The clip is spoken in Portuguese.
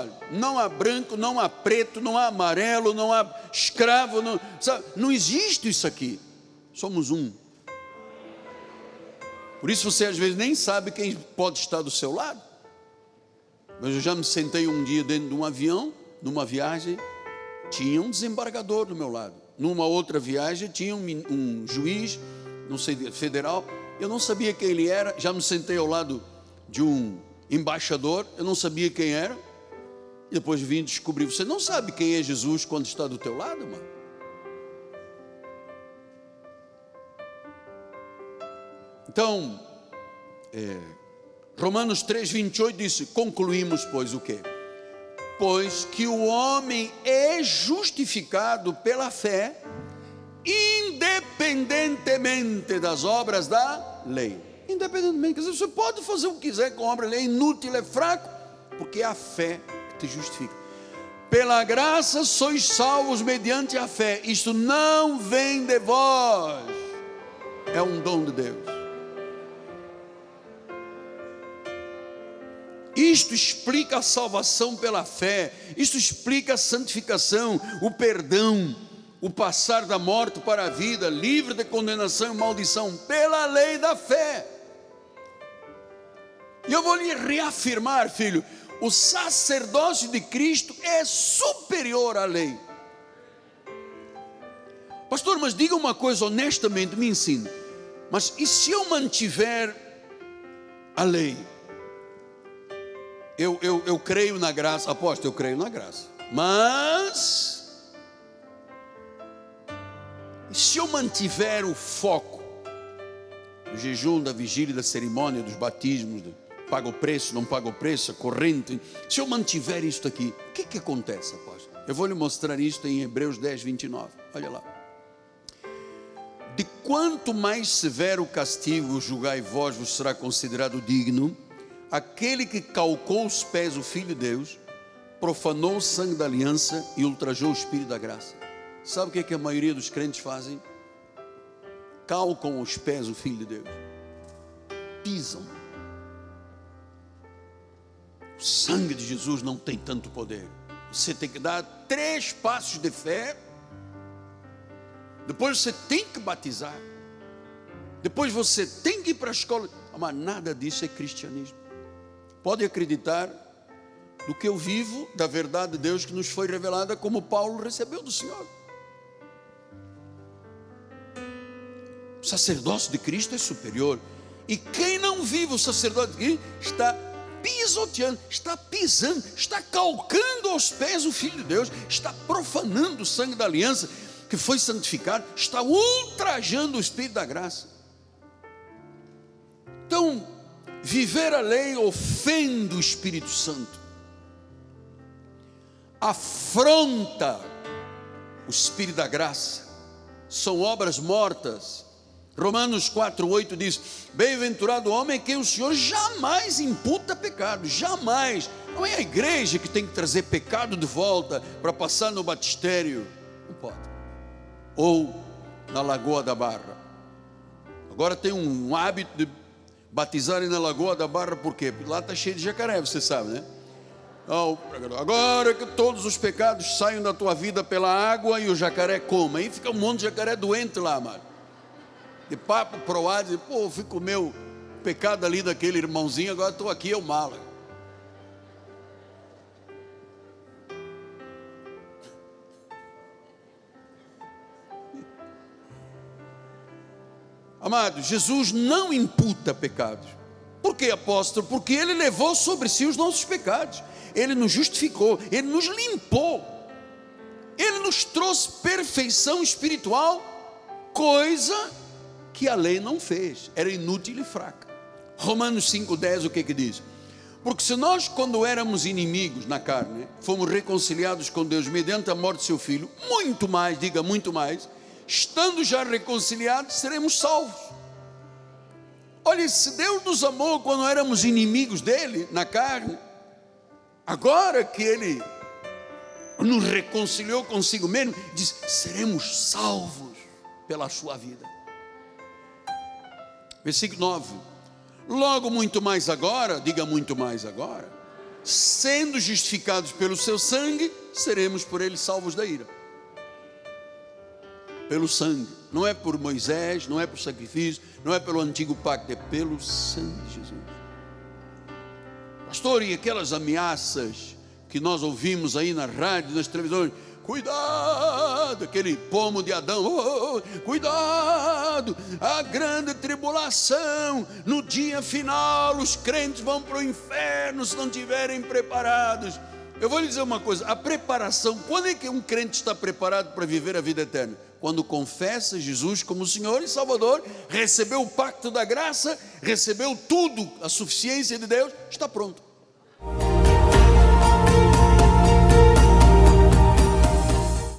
olha, não há branco, não há preto, não há amarelo, não há escravo, não, sabe? Não existe isso aqui. Somos um. Por isso você às vezes nem sabe quem pode estar do seu lado. Mas eu já me sentei um dia dentro de um avião, numa viagem, tinha um desembargador do meu lado. Numa outra viagem tinha um juiz, não sei, federal. Eu não sabia quem ele era. Já me sentei ao lado de um embaixador, eu não sabia quem era. E depois vim descobrir. Você não sabe quem é Jesus quando está do teu lado, mano? Então, Romanos 3:28 disse: concluímos, pois, o quê? Pois que o homem é justificado pela fé, independentemente das obras da lei. Independentemente, quer dizer, você pode fazer o que quiser com a obra da lei, é inútil, é fraco, porque é a fé que te justifica. Pela graça sois salvos mediante a fé. Isto não vem de vós, é um dom de Deus. Isto explica a salvação pela fé. Isto explica a santificação, o perdão, o passar da morte para a vida, livre de condenação e maldição, pela lei da fé. E eu vou lhe reafirmar, filho, o sacerdócio de Cristo é superior à lei. Pastor, mas diga uma coisa honestamente, me ensine. Mas e se eu mantiver a lei? Eu creio na graça, aposto, eu creio na graça. Mas se eu mantiver o foco do jejum, da vigília, da cerimônia, dos batismos, paga o preço, não paga o preço, a corrente, se eu mantiver isto aqui, o que acontece, aposto? Eu vou lhe mostrar isto em Hebreus 10:29. Olha lá. De quanto mais severo o castigo julgai vós vos será considerado digno aquele que calcou os pés o Filho de Deus, profanou o sangue da aliança e ultrajou o Espírito da graça. Sabe o que a maioria dos crentes fazem? Calcam os pés o Filho de Deus, pisam. O sangue de Jesus não tem tanto poder. Você tem que dar 3 passos de fé, depois você tem que batizar, depois você tem que ir para a escola. Mas nada disso é cristianismo. Pode acreditar do que eu vivo, da verdade de Deus que nos foi revelada, como Paulo recebeu do Senhor. O sacerdócio de Cristo é superior. E quem não vive o sacerdócio de Cristo está pisoteando, está pisando, está calcando aos pés o Filho de Deus, está profanando o sangue da aliança que foi santificado, está ultrajando o Espírito da graça. Então, viver a lei ofende o Espírito Santo, afronta o Espírito da graça, são obras mortas. Romanos 4:8 diz: bem-aventurado o homem a quem o Senhor jamais imputa pecado, jamais. Não é a igreja que tem que trazer pecado de volta para passar no batistério, não pode. Ou na Lagoa da Barra. Agora tem um hábito de batizarem na Lagoa da Barra, por quê? Porque lá está cheio de jacaré, você sabe, né? Agora que todos os pecados saiam da tua vida pela água e o jacaré coma. Aí fica um monte de jacaré doente lá, mano. De papo proado, pô, eu fui comer o pecado ali daquele irmãozinho, agora estou aqui, eu mala. Amado, Jesus não imputa pecados. Por quê, apóstolo? Porque Ele levou sobre si os nossos pecados. Ele nos justificou, Ele nos limpou, Ele nos trouxe perfeição espiritual, coisa que a lei não fez, era inútil e fraca. Romanos 5:10, o que diz? Porque se nós, quando éramos inimigos na carne, fomos reconciliados com Deus mediante a morte de seu Filho, muito mais, diga muito mais, estando já reconciliados, seremos salvos. Olha, se Deus nos amou quando éramos inimigos dele na carne, agora que Ele nos reconciliou consigo mesmo, diz: seremos salvos pela sua vida. Versículo 9: logo muito mais agora, diga muito mais agora, sendo justificados pelo seu sangue, seremos por ele salvos da ira. Pelo sangue, não é por Moisés, não é por sacrifício, não é pelo antigo pacto, é pelo sangue de Jesus. Pastor, e aquelas ameaças que nós ouvimos aí na rádio, nas televisões, cuidado, aquele pomo de Adão, cuidado, a grande tribulação, no dia final os crentes vão para o inferno se não estiverem preparados. Eu vou lhe dizer uma coisa, a preparação, quando é que um crente está preparado para viver a vida eterna? Quando confessa Jesus como Senhor e Salvador, recebeu o pacto da graça, recebeu tudo, a suficiência de Deus, está pronto.